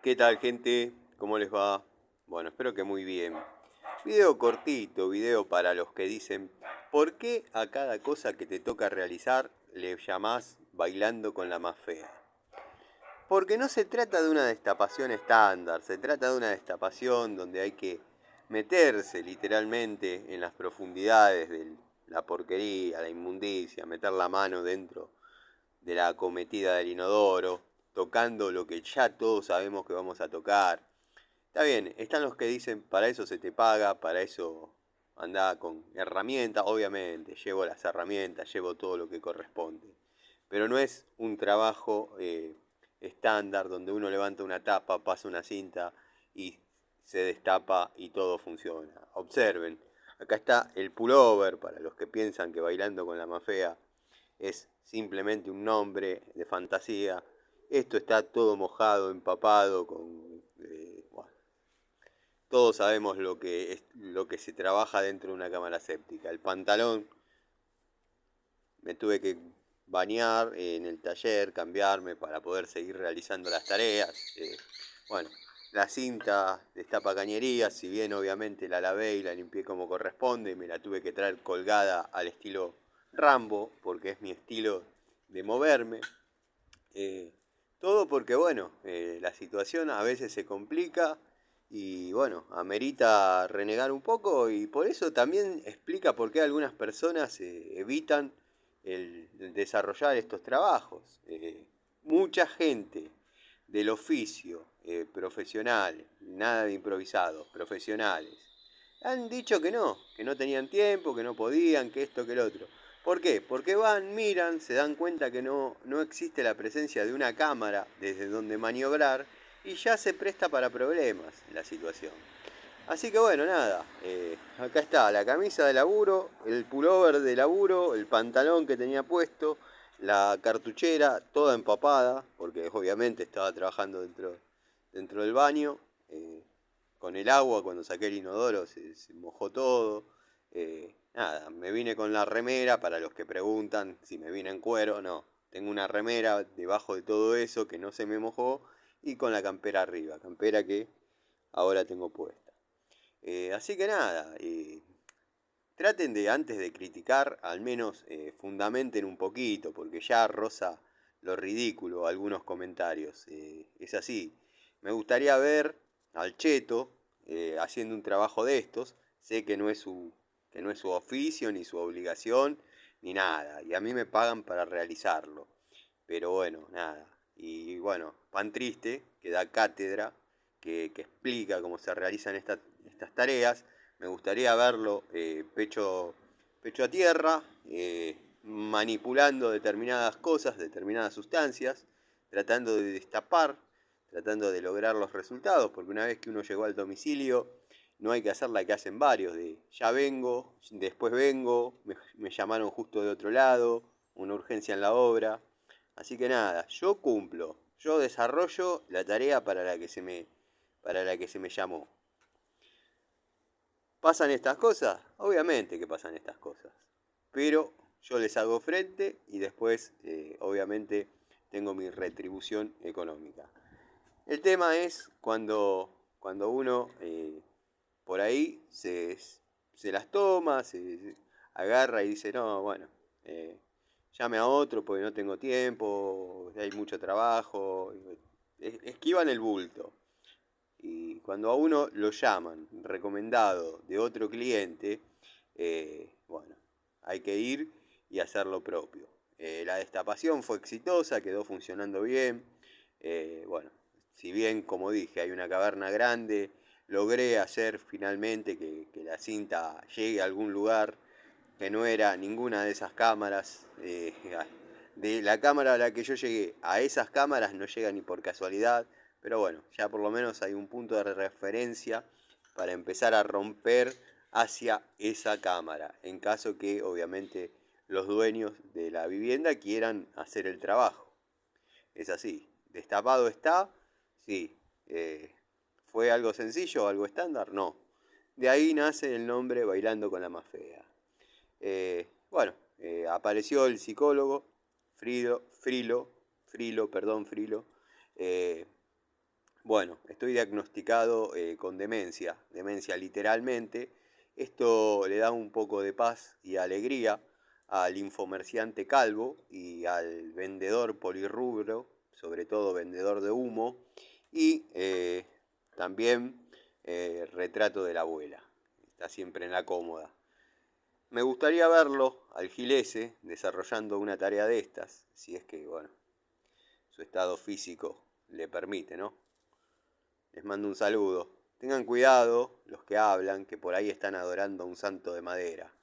¿Qué tal, gente? ¿Cómo les va? Bueno, espero que muy bien. Video cortito, video para los que dicen, ¿por qué a cada cosa que te toca realizar le llamás bailando con la más fea? Porque no se trata de una destapación estándar, se trata de una destapación donde hay que meterse literalmente en las profundidades de la porquería, la inmundicia, meter la mano dentro de la acometida del inodoro, tocando lo que ya todos sabemos que vamos a tocar. Está bien, están los que dicen, para eso se te paga, para eso anda con herramientas, obviamente, llevo las herramientas, llevo todo lo que corresponde. Pero no es un trabajo estándar donde uno levanta una tapa, pasa una cinta y se destapa y todo funciona. Observen, acá está el pullover para los que piensan que bailando con la mafia es simplemente un nombre de fantasía. Esto está todo mojado, empapado, bueno, todos sabemos lo que se trabaja dentro de una cámara séptica. El pantalón, me tuve que bañar en el taller, cambiarme para poder seguir realizando las tareas. Bueno, la cinta de esta cañería, si bien obviamente la lavé y la limpié como corresponde, me la tuve que traer colgada al estilo Rambo, porque es mi estilo de moverme. Eh, Todo porque, bueno, la situación a veces se complica y, bueno, amerita renegar un poco y por eso también explica por qué algunas personas evitan el desarrollar estos trabajos. Mucha gente del oficio, profesional, nada de improvisados, profesionales, han dicho que no tenían tiempo, que no podían, que esto, que el otro. ¿Por qué? Porque van, miran, se dan cuenta que no existe la presencia de una cámara desde donde maniobrar y ya se presta para problemas la situación. Así que bueno, nada, acá está la camisa de laburo, el pullover de laburo, el pantalón que tenía puesto, la cartuchera toda empapada, porque obviamente estaba trabajando dentro del baño, con el agua cuando saqué el inodoro se mojó todo. Nada, me vine con la remera, para los que preguntan si me vine en cuero, no, tengo una remera debajo de todo eso que no se me mojó y con la campera arriba, campera que ahora tengo puesta. Así que nada, traten de, antes de criticar, al menos fundamenten un poquito, porque ya roza lo ridículo algunos comentarios. Es así. Me gustaría ver al Cheto haciendo un trabajo de estos. Sé que no es su oficio, ni su obligación, ni nada. Y a mí me pagan para realizarlo. Pero bueno, nada. Y bueno, Pan Triste, que da cátedra, que explica cómo se realizan estas tareas. Me gustaría verlo pecho a tierra, manipulando determinadas cosas, determinadas sustancias, tratando de destapar, tratando de lograr los resultados, porque una vez que uno llegó al domicilio, no hay que hacer la que hacen varios, de ya vengo, después vengo, me llamaron justo de otro lado, una urgencia en la obra. Así que nada, yo cumplo, yo desarrollo la tarea para la que se me llamó. ¿Pasan estas cosas? Obviamente que pasan estas cosas. Pero yo les hago frente y después, obviamente, tengo mi retribución económica. El tema es cuando uno por ahí se las toma, se agarra y dice, no, bueno, llame a otro porque no tengo tiempo, hay mucho trabajo. Esquivan el bulto. Y cuando a uno lo llaman recomendado de otro cliente, bueno, hay que ir y hacer lo propio. La destapación fue exitosa, quedó funcionando bien. Bueno, si bien, como dije, hay una caverna grande, logré hacer finalmente que la cinta llegue a algún lugar que no era ninguna de esas cámaras. De la cámara a la que yo llegué a esas cámaras no llega ni por casualidad, pero bueno, ya por lo menos hay un punto de referencia para empezar a romper hacia esa cámara, en caso que obviamente los dueños de la vivienda quieran hacer el trabajo. Es así, destapado está, sí. ¿Fue algo sencillo, algo estándar? No. De ahí nace el nombre Bailando con la más fea. Bueno, apareció el psicólogo, Frilo, Frilo, perdón, Frilo, eh, Bueno, estoy diagnosticado con demencia, demencia literalmente. Esto le da un poco de paz y alegría al infomerciante calvo y al vendedor polirrubro, sobre todo vendedor de humo, y también retrato de la abuela. Está siempre en la cómoda. Me gustaría verlo al Gilese desarrollando una tarea de estas, si es que, bueno, su estado físico le permite, ¿no? Les mando un saludo. Tengan cuidado los que hablan, que por ahí están adorando a un santo de madera.